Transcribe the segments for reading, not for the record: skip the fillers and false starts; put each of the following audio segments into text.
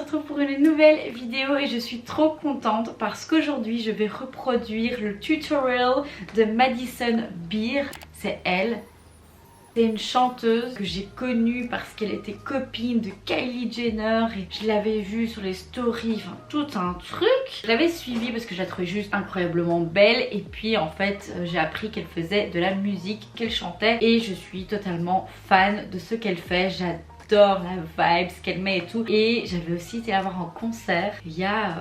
retrouve pour une nouvelle vidéo et je suis trop contente parce qu'aujourd'hui je vais reproduire le tutorial de Madison Beer. C'est elle. C'est une chanteuse que j'ai connue parce qu'elle était copine de Kylie Jenner et je l'avais vue sur les stories, enfin tout un truc. Je l'avais suivie parce que je la trouvais juste incroyablement belle et puis en fait j'ai appris qu'elle faisait de la musique, qu'elle chantait et je suis totalement fan de ce qu'elle fait. J'adore la vibe, ce qu'elle met et tout. Et j'avais aussi été la voir en concert il y a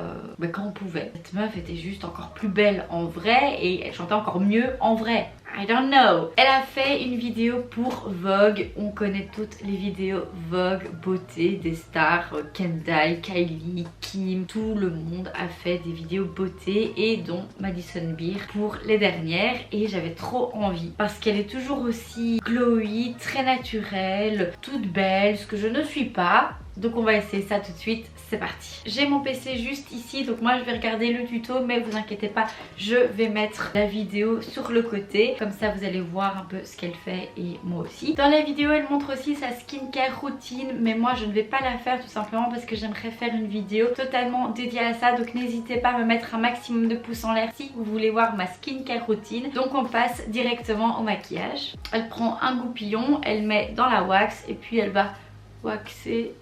quand on pouvait. Cette meuf était juste encore plus belle en vrai et elle chantait encore mieux en vrai. I don't know. Elle a fait une vidéo pour Vogue. On connaît toutes les vidéos Vogue, beauté des stars. Kendall, Kylie, Kim, tout le monde a fait des vidéos beauté et dont Madison Beer pour les dernières. Et j'avais trop envie parce qu'elle est toujours aussi glowy, très naturelle, toute belle, ce que je ne suis pas. Donc on va essayer ça tout de suite, c'est parti. J'ai mon PC juste ici, donc moi je vais regarder le tuto, mais vous inquiétez pas, je vais mettre la vidéo sur le côté. Comme ça vous allez voir un peu ce qu'elle fait et moi aussi. Dans la vidéo elle montre aussi sa skincare routine, mais moi je ne vais pas la faire tout simplement parce que j'aimerais faire une vidéo totalement dédiée à ça. Donc n'hésitez pas à me mettre un maximum de pouces en l'air si vous voulez voir ma skincare routine. Donc on passe directement au maquillage. Elle prend un goupillon, elle met dans la wax et puis elle va waxer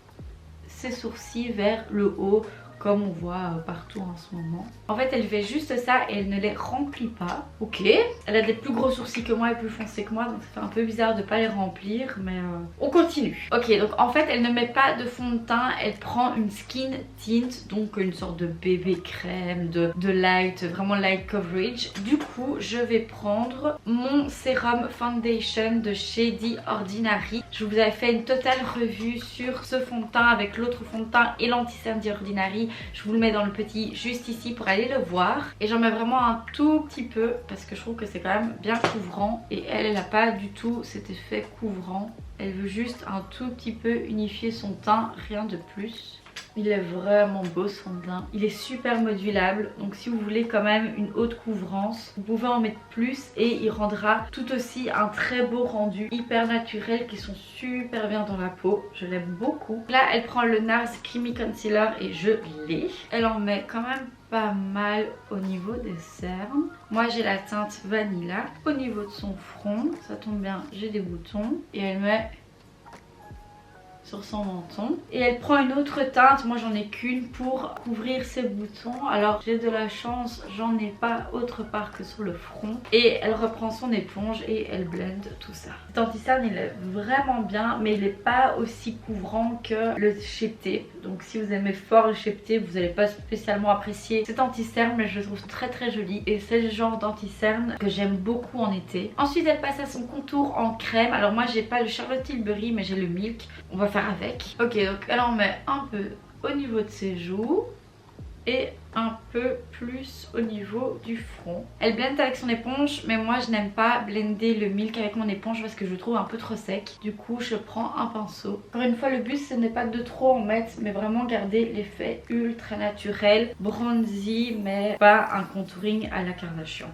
ses sourcils vers le haut comme on voit partout en ce moment. En fait elle fait juste ça et elle ne les remplit pas. Ok, elle a des plus gros sourcils que moi et plus foncés que moi, donc ça fait un peu bizarre de pas les remplir, mais on continue. Ok, donc en fait elle ne met pas de fond de teint, elle prend une skin tint, donc une sorte de bébé crème, de light, vraiment light coverage. Du coup je vais prendre mon sérum foundation de chez The Ordinary. Je vous avais fait une totale revue sur ce fond de teint avec l'autre fond de teint et l'anti-cerne The Ordinary. Je vous le mets dans le petit juste ici pour aller le voir. Et j'en mets vraiment un tout petit peu parce que je trouve que c'est quand même bien couvrant. Et elle n'a pas du tout cet effet couvrant. Elle veut juste un tout petit peu unifier son teint, rien de plus. Il est vraiment beau son teint. Il est super modulable. Donc si vous voulez quand même une haute couvrance, vous pouvez en mettre plus et il rendra tout aussi un très beau rendu. Hyper naturel qui sont super bien dans la peau. Je l'aime beaucoup. Là elle prend le NARS Creamy Concealer et je l'ai. Elle en met quand même pas mal au niveau des cernes. Moi j'ai la teinte Vanilla. Au niveau de son front, ça tombe bien, j'ai des boutons. Et elle met sur son menton et elle prend une autre teinte, moi j'en ai qu'une pour couvrir ses boutons. Alors j'ai de la chance, j'en ai pas autre part que sur le front. Et elle reprend son éponge et elle blende tout ça. Cet anti-cerne il est vraiment bien, mais il est pas aussi couvrant que le Shape Tape. Donc si vous aimez fort le Shape Tape, vous n'allez pas spécialement apprécier cet anti-cerne, mais je le trouve très très joli et c'est le genre d'anti-cerne que j'aime beaucoup en été. Ensuite elle passe à son contour en crème. Alors moi j'ai pas le Charlotte Tilbury mais j'ai le Milk, on va faire avec. Ok, donc elle en met un peu au niveau de ses joues et un peu plus au niveau du front. Elle blende avec son éponge, mais moi je n'aime pas blender le Milk avec mon éponge parce que je le trouve un peu trop sec. Du coup je prends un pinceau. Encore une fois le but ce n'est pas de trop en mettre, mais vraiment garder l'effet ultra naturel, bronzy, mais pas un contouring à la Kardashian.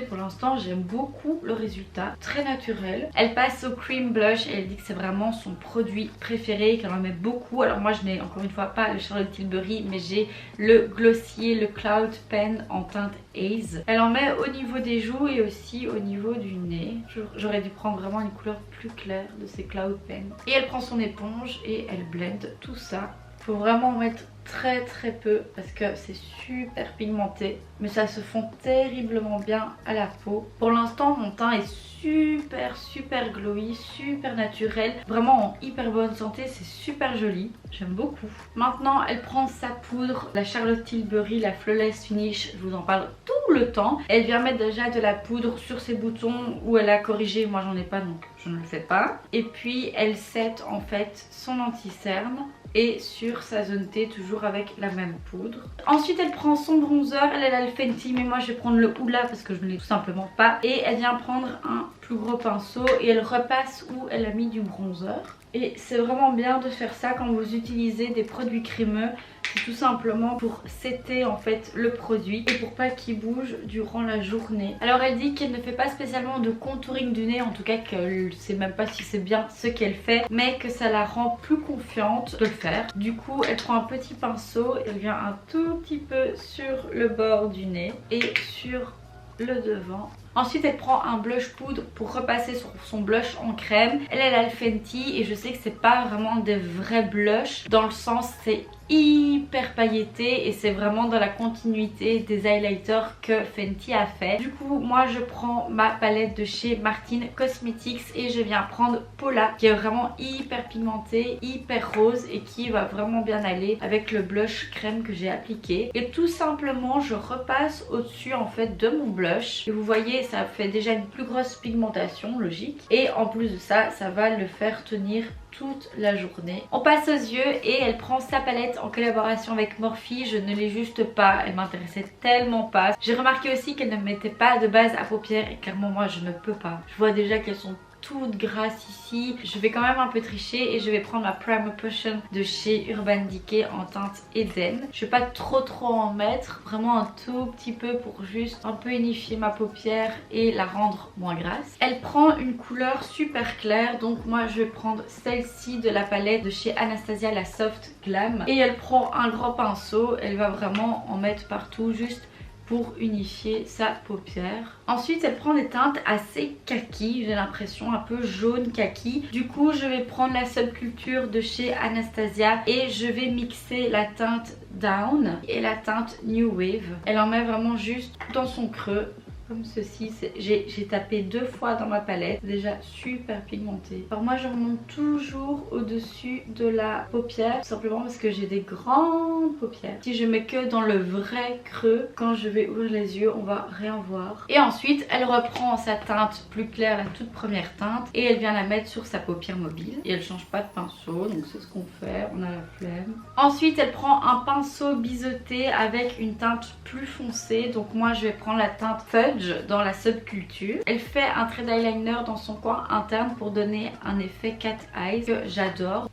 Pour l'instant j'aime beaucoup le résultat, très naturel. Elle passe au cream blush et elle dit que c'est vraiment son produit préféré, qu'elle en met beaucoup. Alors moi je n'ai encore une fois pas le Charlotte Tilbury, mais j'ai le Glossier, le Cloud Pen en teinte Haze. Elle en met au niveau des joues et aussi au niveau du nez. J'aurais dû prendre vraiment une couleur plus claire de ces Cloud Pen. Et elle prend son éponge et elle blende tout ça. Faut vraiment en mettre très peu parce que c'est super pigmenté, mais ça se fond terriblement bien à la peau. Pour l'instant mon teint est super glowy, super naturel, vraiment en hyper bonne santé, c'est super joli, j'aime beaucoup. Maintenant elle prend sa poudre, la Charlotte Tilbury, la Flawless Finish, je vous en parle tout le temps. Elle vient mettre déjà de la poudre sur ses boutons où elle a corrigé, moi j'en ai pas donc je ne le fais pas. Et puis elle set en fait son anti-cerne et sur sa zone T toujours avec la même poudre. Ensuite elle prend son bronzer, elle a le Fenty mais moi je vais prendre le Hoola parce que je ne l'ai tout simplement pas. Et elle vient prendre un plus gros pinceau et elle repasse où elle a mis du bronzer. Et c'est vraiment bien de faire ça quand vous utilisez des produits crémeux. C'est tout simplement pour setter en fait le produit et pour pas qu'il bouge durant la journée. Alors elle dit qu'elle ne fait pas spécialement de contouring du nez, en tout cas qu'elle sait même pas si c'est bien ce qu'elle fait, mais que ça la rend plus confiante de le faire. Du coup elle prend un petit pinceau, elle vient un tout petit peu sur le bord du nez et sur le devant. Ensuite elle prend un blush poudre pour repasser sur son blush en crème. Elle a le Fenty et je sais que c'est pas vraiment des vrais blushs, dans le sens c'est hyper pailleté et c'est vraiment dans la continuité des highlighters que Fenty a fait. Du coup moi je prends ma palette de chez Martin Cosmetics et je viens prendre Paula qui est vraiment hyper pigmentée, hyper rose et qui va vraiment bien aller avec le blush crème que j'ai appliqué. Et tout simplement je repasse au dessus en fait de mon blush et vous voyez ça fait déjà une plus grosse pigmentation, logique, et en plus de ça ça va le faire tenir toute la journée. On passe aux yeux et elle prend sa palette en collaboration avec Morphe. Je ne l'ai juste pas, elle m'intéressait tellement pas. J'ai remarqué aussi qu'elle ne mettait pas de base à paupières et clairement moi je ne peux pas. Je vois déjà qu'elles sont toute grasse ici. Je vais quand même un peu tricher et je vais prendre ma Primer Potion de chez Urban Decay en teinte Eden. Je vais pas trop en mettre, vraiment un tout petit peu pour juste un peu unifier ma paupière et la rendre moins grasse. Elle prend une couleur super claire, donc moi je vais prendre celle-ci de la palette de chez Anastasia, la Soft Glam. Et elle prend un grand pinceau, elle va vraiment en mettre partout juste pour unifier sa paupière. Ensuite elle prend des teintes assez kaki, j'ai l'impression un peu jaune kaki. Du coup je vais prendre la Subculture de chez Anastasia et je vais mixer la teinte Down et la teinte New Wave. Elle en met vraiment juste dans son creux comme ceci. J'ai tapé 2 fois dans ma palette, déjà super pigmentée. Alors moi je remonte toujours au dessus de la paupière, tout simplement parce que j'ai des grandes paupières. Si je mets que dans le vrai creux, quand je vais ouvrir les yeux on va rien voir. Et ensuite elle reprend sa teinte plus claire, la toute première teinte, et elle vient la mettre sur sa paupière mobile et elle change pas de pinceau, donc c'est ce qu'on fait, on a la flemme. Ensuite elle prend un pinceau biseauté avec une teinte plus foncée, donc moi je vais prendre la teinte Fudge dans la Subculture. Elle fait un trait d'eyeliner dans son coin interne pour donner un effet cat eyes que j'adore.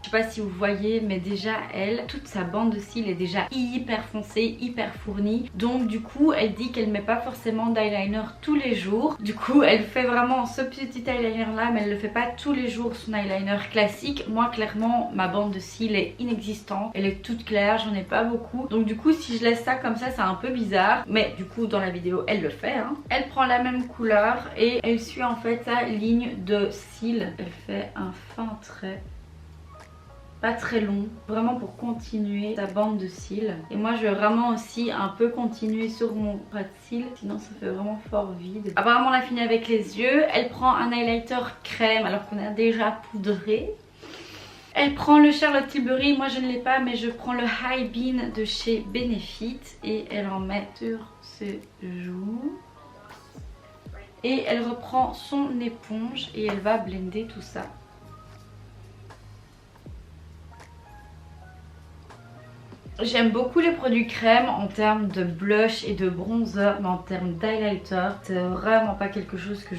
Je sais pas si vous voyez, mais déjà elle, toute sa bande de cils est déjà hyper foncée, hyper fournie. Donc du coup elle dit qu'elle met pas forcément d'eyeliner tous les jours. Du coup elle fait vraiment ce petit eyeliner là, mais elle le fait pas tous les jours, son eyeliner classique. Moi clairement ma bande de cils est inexistante, elle est toute claire, j'en ai pas beaucoup. Donc du coup si je laisse ça comme ça c'est un peu bizarre, mais du coup dans la vidéo elle le fait hein. Elle prend la même couleur et elle suit en fait sa ligne de cils. Elle fait un fin trait pas très long, vraiment pour continuer sa bande de cils. Et moi je vais vraiment aussi un peu continuer sur mon ras de cils, sinon ça fait vraiment fort vide. Apparemment on a fini avec les yeux. Elle prend un highlighter crème alors qu'on a déjà poudré. Elle prend le Charlotte Tilbury, moi je ne l'ai pas mais je prends le High Beam de chez Benefit et elle en met sur ses joues. Et elle reprend son éponge et elle va blender tout ça. J'aime beaucoup les produits crème en termes de blush et de bronzer, mais en termes d'highlighter c'est vraiment pas quelque chose que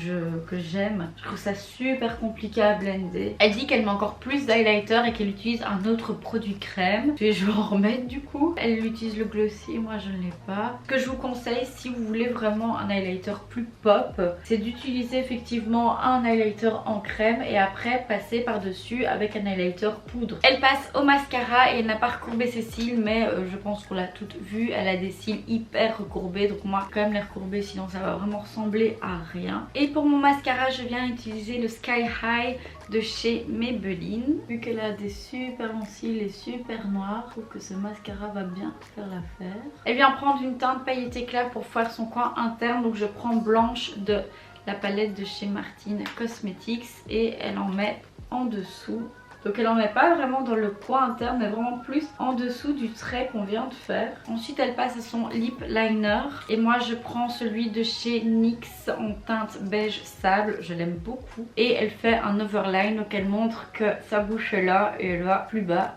j'aime. Je trouve ça super compliqué à blender. Elle dit qu'elle met encore plus d'highlighter et qu'elle utilise un autre produit crème. Et je vais en remettre du coup. Elle utilise le glossy, moi je ne l'ai pas. Ce que je vous conseille si vous voulez vraiment un highlighter plus pop, c'est d'utiliser effectivement un highlighter en crème et après passer par dessus avec un highlighter poudre. Elle passe au mascara et elle n'a pas recourbé ses cils, mais je pense qu'on l'a toute vue. Elle a des cils hyper recourbés, donc moi quand même les recourber sinon ça va vraiment ressembler à rien. Et pour mon mascara je viens utiliser le Sky High de chez Maybelline. Vu qu'elle a des super longs cils et super noirs, je trouve que ce mascara va bien faire l'affaire. Elle vient prendre une teinte pailletée claire pour faire son coin interne, donc je prends blanche de la palette de chez Martin Cosmetics et elle en met en dessous. Donc elle en met pas vraiment dans le coin interne mais vraiment plus en dessous du trait qu'on vient de faire. Ensuite elle passe à son lip liner et moi je prends celui de chez NYX en teinte beige sable, je l'aime beaucoup. Et elle fait un overline donc elle montre que sa bouche est là et elle va plus bas.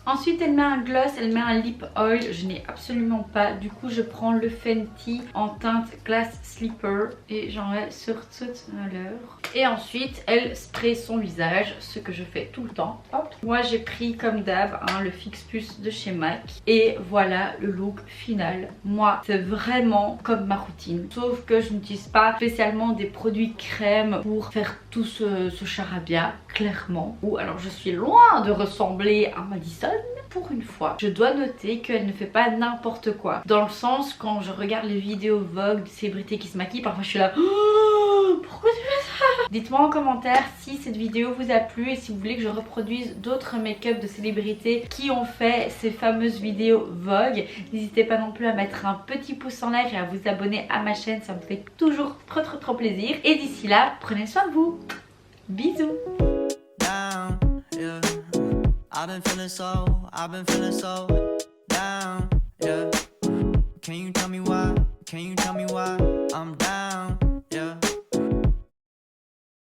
Ensuite elle met un gloss, elle met un lip oil, je n'ai absolument pas. Du coup je prends le Fenty en teinte Glass Slipper et j'en mets sur toute ma lèvre. Et ensuite elle spray son visage, ce que je fais tout le temps. Hop. Moi j'ai pris comme d'hab le Fix Plus de chez MAC. Et voilà le look final. Moi c'est vraiment comme ma routine. Sauf que je n'utilise pas spécialement des produits crème pour faire tout ce charabia, clairement. Ou alors je suis loin de ressembler à Madison. Pour une fois, je dois noter qu'elle ne fait pas n'importe quoi. Dans le sens, quand je regarde les vidéos Vogue de célébrités qui se maquillent, parfois je suis là, oh, pourquoi tu fais ça? Dites-moi en commentaire si cette vidéo vous a plu et si vous voulez que je reproduise d'autres make-up de célébrités qui ont fait ces fameuses vidéos Vogue. N'hésitez pas non plus à mettre un petit pouce en l'air et à vous abonner à ma chaîne, ça me fait toujours trop plaisir. Et d'ici là, prenez soin de vous. Bisous. I've been feeling so down, yeah. Can you tell me why? Can you tell me why?